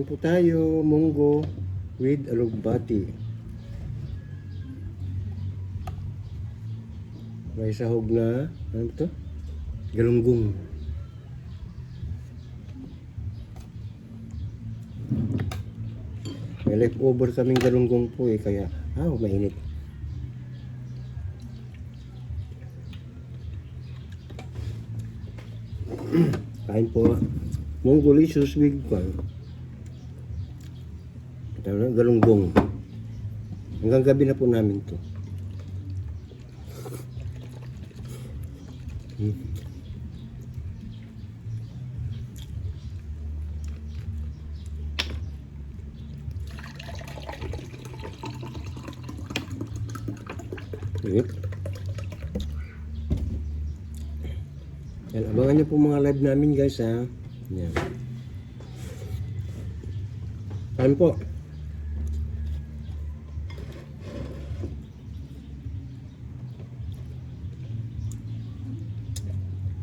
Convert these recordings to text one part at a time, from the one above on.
Po tayo, munggo with alugbati. May sahog na, ano to? Galunggong. May leftover kaming galunggong po kaya, mainit. Kain po, monggolicious with galunggong. Hanggang gabi na po namin to. Yan, abangan nyo po mga live namin guys ha. Yan. Kain po.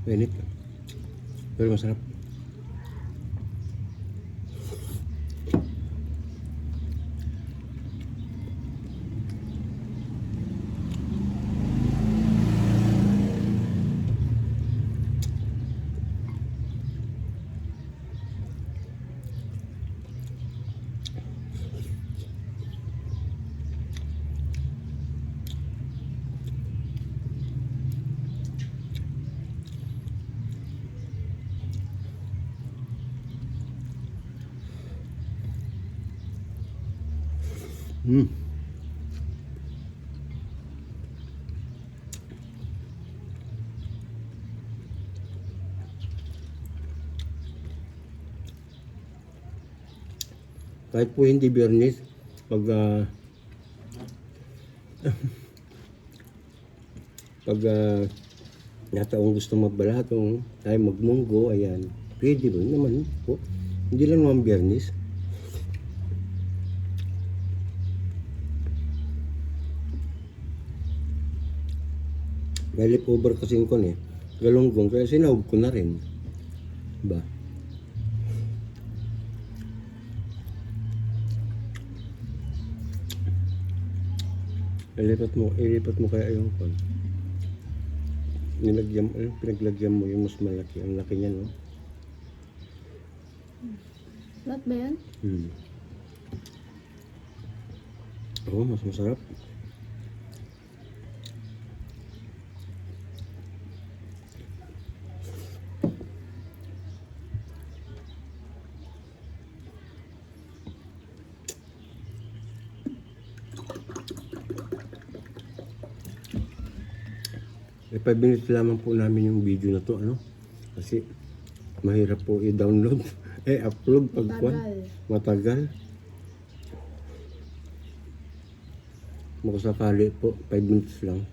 Mainit. Pero masarap. Kahit po hindi Biyernes, pag nataong gusto magbalatong, tayo magmunggo, ayan, pwede rin naman po. Hindi lang naman Biyernes. May leftover kasing ko galunggong, kaya sinahog ko na rin. Diba? Ilipat mo kaya yung kon. Pinaglagyan mo yung mas malaki. Ang laki niya, no? Lahat ba yan? Oo, mas masarap. Eh, 5 minutes lamang po namin yung video na to, kasi mahirap po i-download, upload pag matagal. Makasakali po, 5 minutes lang.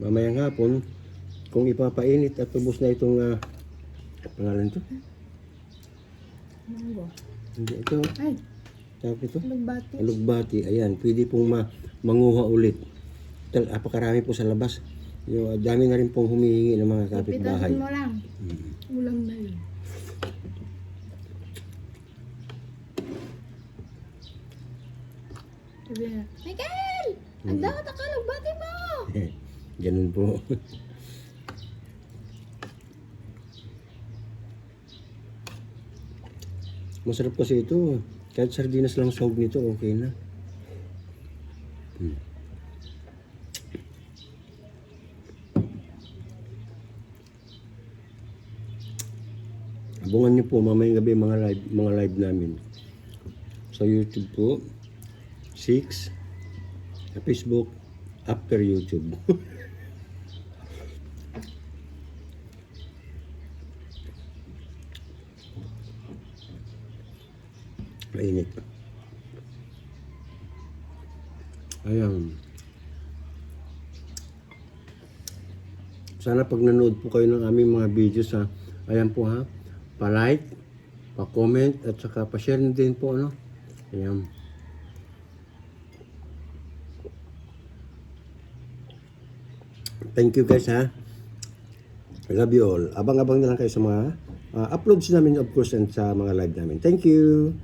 Mamayang hapon, kung ipapainit at tubos na itong pangalan to? Munggo. Hindi, ito. Ay, Tawag ito? alugbati. Alugbati. Ayan, pwede pong manguha ulit. Apakarami po sa labas. Yung, dami na rin pong humihingi ng mga kapitbahay. Pipitasin mo lang. Ulam na yun. Sabi na, Michael! Ang dapat ang alugbati mo! Ganun po. Masarap kasi ito. Kahit sardinas lang sahog nito, okay na. Abangan niyo po mamayang gabi mga live namin. Sa YouTube po, 6. Sa Facebook, after YouTube. Mainit. Ayan. Sana pag nanood po kayo ng aming mga videos ayan po pa-like, pa-comment at saka pa-share din po Ayan. Thank you guys ha. I love you all. Abang-abang na lang kayo sa mga uploads namin of course and sa mga live namin. Thank you.